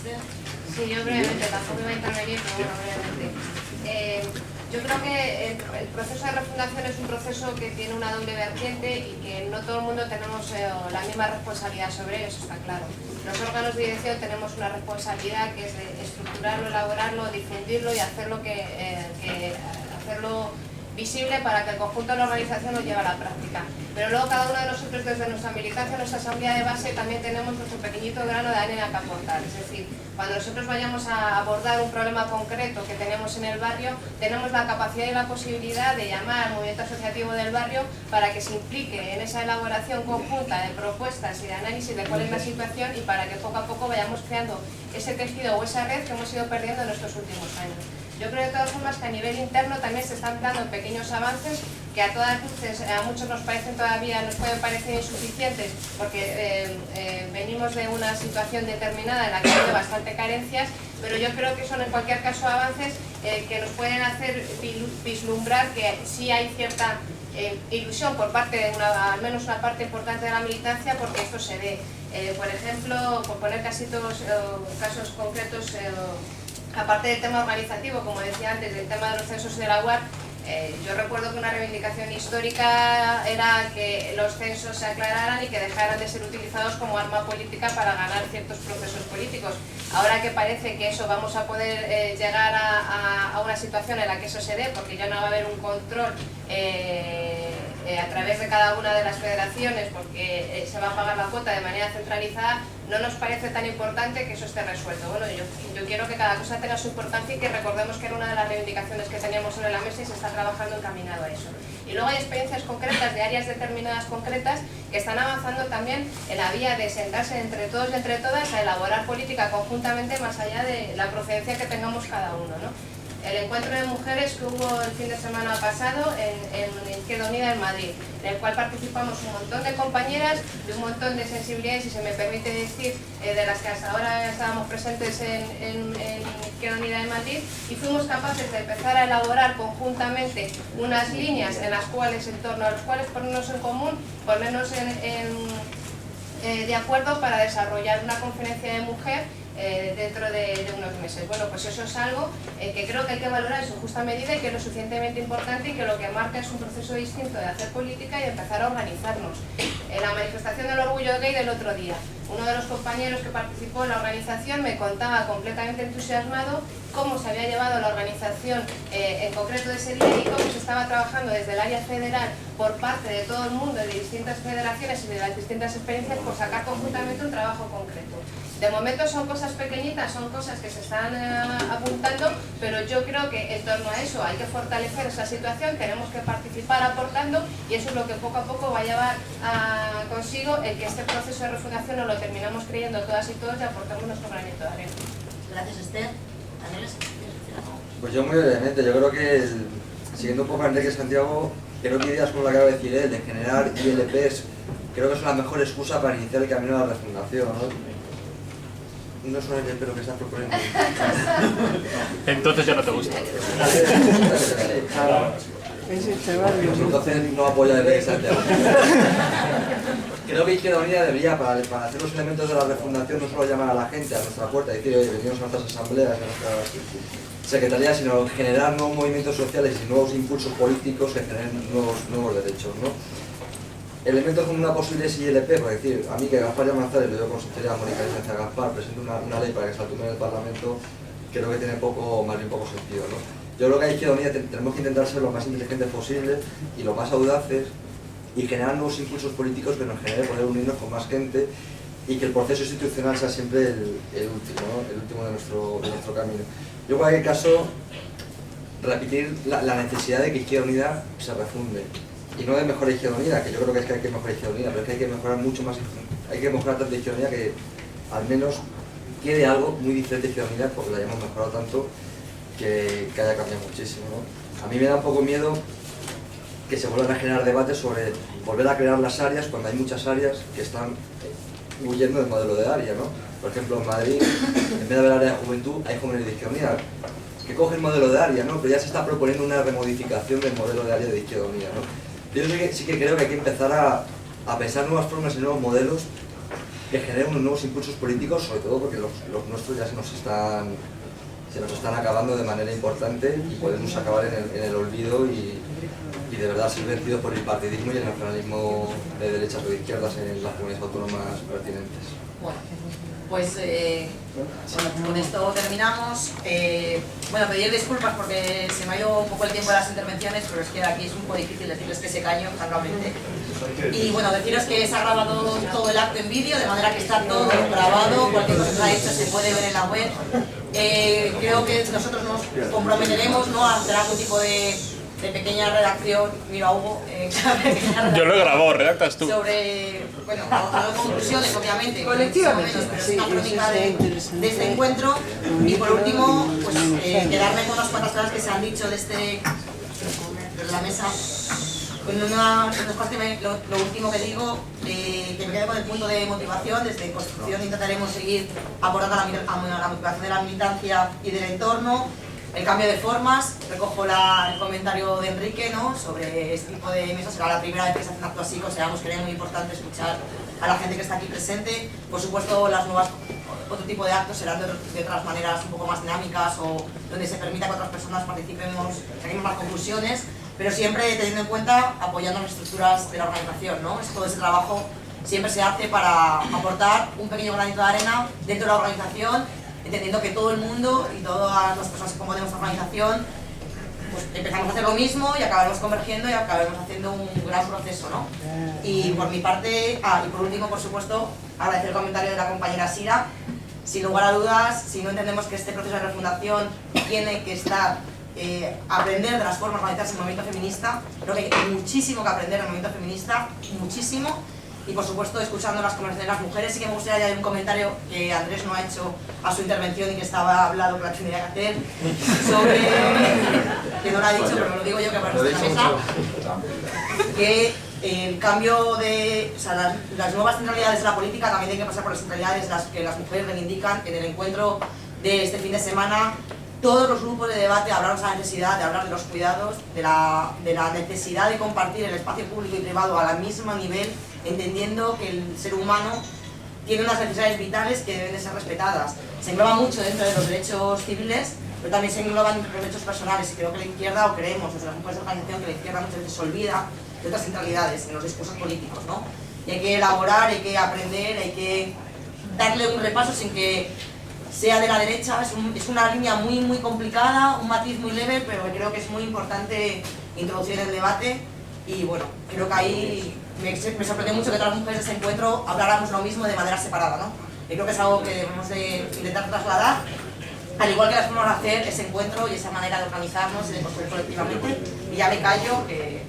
Sí, yo brevemente, tampoco iba a intervenir, pero bueno, brevemente. Yo creo que el proceso de refundación es un proceso que tiene una doble vertiente y que no todo el mundo tenemos la misma responsabilidad sobre ello, eso está claro. Los órganos de dirección tenemos una responsabilidad que es de estructurarlo, elaborarlo, difundirlo y hacerlo visible para que el conjunto de la organización lo lleve a la práctica. Pero luego cada uno de nosotros desde nuestra militancia, nuestra asamblea de base, también tenemos nuestro pequeñito grano de arena que aportar. Es decir, cuando nosotros vayamos a abordar un problema concreto que tenemos en el barrio, tenemos la capacidad y la posibilidad de llamar al movimiento asociativo del barrio para que se implique en esa elaboración conjunta de propuestas y de análisis de cuál es la situación y para que poco a poco vayamos creando ese tejido o esa red que hemos ido perdiendo en estos últimos años. Yo creo de todas formas que a nivel interno también se están dando pequeños avances que a todas luces a muchos nos pueden parecer insuficientes porque venimos de una situación determinada en la que hay bastante carencias, pero yo creo que son en cualquier caso avances que nos pueden hacer vislumbrar que sí hay cierta ilusión por parte de al menos una parte importante de la militancia porque esto se dé. Por ejemplo, por poner casos concretos, aparte del tema organizativo, como decía antes, del tema de los censos de la UAR, yo recuerdo que una reivindicación histórica era que los censos se aclararan y que dejaran de ser utilizados como arma política para ganar ciertos procesos políticos. Ahora que parece que eso vamos a poder llegar a una situación en la que eso se dé, porque ya no va a haber un control a través de cada una de las federaciones, porque se va a pagar la cuota de manera centralizada, no nos parece tan importante que eso esté resuelto. Bueno, yo quiero que cada cosa tenga su importancia y que recordemos que era una de las reivindicaciones que teníamos sobre la mesa y se está trabajando encaminado a eso. Y luego hay experiencias concretas de áreas determinadas concretas que están avanzando también en la vía de sentarse entre todos y entre todas a elaborar política conjuntamente más allá de la procedencia que tengamos cada uno, ¿no? El encuentro de mujeres que hubo el fin de semana pasado en Izquierda Unida en Madrid, en el cual participamos un montón de compañeras de un montón de sensibilidades, si se me permite decir, de las que hasta ahora estábamos presentes en Izquierda Unida de Madrid, y fuimos capaces de empezar a elaborar conjuntamente unas líneas en las cuales, en torno a las cuales ponernos en común, ponernos de acuerdo para desarrollar una conferencia de mujer dentro de unos meses. Bueno, pues eso es algo que creo que hay que valorar en su justa medida y que es lo suficientemente importante y que lo que marca es un proceso distinto de hacer política y de empezar a organizarnos. En la manifestación del orgullo gay del otro día, uno de los compañeros que participó en la organización me contaba completamente entusiasmado cómo se había llevado la organización en concreto de ese día y cómo se estaba trabajando desde el área federal por parte de todo el mundo, de distintas federaciones y de las distintas experiencias, por sacar conjuntamente un trabajo concreto. De momento son cosas pequeñitas, son cosas que se están apuntando, pero yo creo que en torno a eso hay que fortalecer esa situación, tenemos que participar aportando y eso es lo que poco a poco va a llevar consigo el que este proceso de refundación nos lo terminamos creyendo todas y todos y aportamos nuestro granito de arena. Gracias, Esther. Pues yo muy brevemente, yo creo que siguiendo un poco a Enrique Santiago, creo que ideas como la que acaba de decir él, de generar ILPs, creo que es la mejor excusa para iniciar el camino de la refundación, ¿no? No es un ILP lo que estás proponiendo. Entonces ya no te gusta. Entonces no apoya a Enrique Santiago. Creo que Izquierda Unida debería, para hacer los elementos de la refundación, no solo llamar a la gente a nuestra puerta y decir, oye, venimos a nuestras asambleas, a nuestras secretarías, sino generar nuevos movimientos sociales y nuevos impulsos políticos que generen nuevos derechos, ¿no? Elementos como una posible ILP, por decir, a mí que Gaspar Llamazares, le doy consultoría a Mónica Licencia Gaspar, presente una ley para que se atume en el Parlamento, creo que tiene más bien poco sentido, ¿no? Yo creo que a Izquierda Unida tenemos que intentar ser lo más inteligentes posible y lo más audaces y generar nuevos impulsos políticos que nos genere poder unirnos con más gente y que el proceso institucional sea siempre el último, ¿no? El último de nuestro camino. Yo en cualquier caso, repetir la necesidad de que Izquierda Unida se refunde. Y no de mejorar Izquierda Unida, que yo creo que es que hay que mejorar Izquierda Unida, pero es que hay que mejorar mucho más, hay que mejorar tanto Izquierda Unida que al menos quede algo muy diferente de Izquierda Unida porque la hayamos mejorado tanto que haya cambiado muchísimo, ¿no? A mí me da un poco miedo que se vuelvan a generar debates sobre volver a crear las áreas cuando hay muchas áreas que están huyendo del modelo de área, ¿no? Por ejemplo, en Madrid, en vez de haber área de juventud, hay jóvenes de Izquierda Unida que cogen el modelo de área, ¿no? Pero ya se está proponiendo una remodificación del modelo de área de Izquierda Unida, ¿no? Yo sí que creo que hay que empezar a pensar nuevas formas y nuevos modelos que genere unos nuevos impulsos políticos, sobre todo porque los nuestros ya se nos están acabando de manera importante y podemos acabar en el olvido y de verdad ser vencidos por el partidismo y el nacionalismo de derechas o de izquierdas en las comunidades autónomas pertinentes. Bueno, pues con esto terminamos. Bueno, pedir disculpas porque se me ha ido un poco el tiempo de las intervenciones, pero es que aquí es un poco difícil decirles que se callen, francamente. Y bueno, deciros que se ha grabado todo el acto en vídeo, de manera que está todo grabado, cualquier cosa que se ha hecho se puede ver en la web. Creo que nosotros nos comprometeremos, ¿no?, a hacer algún tipo de pequeña redacción, mira Hugo, yo lo he grabado, redactas tú. Sobre, bueno, no conclusiones obviamente, colectivamente, pero es una crónica de este encuentro. Y por último, pues quedarme con unas cuantas cosas que se han dicho desde la mesa. Con lo último que digo, que me quedo con el punto de motivación. Desde Constitución intentaremos seguir abordando la motivación de la militancia y del entorno. El cambio de formas, recojo el comentario de Enrique, ¿no?, sobre este tipo de mesas. Será la primera vez que se hace un acto así, consideramos que es muy importante escuchar a la gente que está aquí presente. Por supuesto, otro tipo de actos serán de otras maneras un poco más dinámicas o donde se permita que otras personas participemos, saquemos más conclusiones, pero siempre teniendo en cuenta, apoyando las estructuras de la organización, ¿no? Todo ese trabajo siempre se hace para aportar un pequeño granito de arena dentro de la organización, entendiendo que todo el mundo y todas las personas que componen nuestra organización pues empezamos a hacer lo mismo y acabaremos convergiendo y acabaremos haciendo un gran proceso, ¿no? Y por mi parte, y por último, por supuesto, agradecer el comentario de la compañera Sira. Sin lugar a dudas, si no entendemos que este proceso de refundación tiene que estar, aprender de las formas de organizarse el movimiento feminista, creo que hay muchísimo que aprender del movimiento feminista, muchísimo. Y por supuesto, escuchando las conversaciones de las mujeres, sí que me gustaría añadir un comentario que Andrés no ha hecho a su intervención y que estaba hablado, que la tendría que hacer, sobre, que no lo ha dicho, pero me lo digo yo, que aparece en la mesa, que el cambio de, o sea, las nuevas centralidades de la política también tienen que pasar por las centralidades que las mujeres reivindican. En el encuentro de este fin de semana, todos los grupos de debate hablaron de la necesidad de hablar de los cuidados, de la necesidad de compartir el espacio público y privado a la misma nivel, entendiendo que el ser humano tiene unas necesidades vitales que deben de ser respetadas. Se engloba mucho dentro de los derechos civiles, pero también se engloban los derechos personales, y creo que la izquierda, o creemos desde las mujeres de organización, que la izquierda muchas veces se olvida de otras centralidades en los discursos políticos, ¿no? Y hay que elaborar, hay que aprender, hay que darle un repaso sin que sea de la derecha. Es una línea muy complicada, un matiz muy leve, pero creo que es muy importante introducir el debate. Y bueno, creo que ahí me sorprendió mucho que todas las mujeres de ese encuentro habláramos lo mismo de manera separada, ¿no? Y creo que es algo que debemos de intentar trasladar, al igual que las formas de hacer ese encuentro y esa manera de organizarnos y de construir colectivamente. Y ya me callo, que...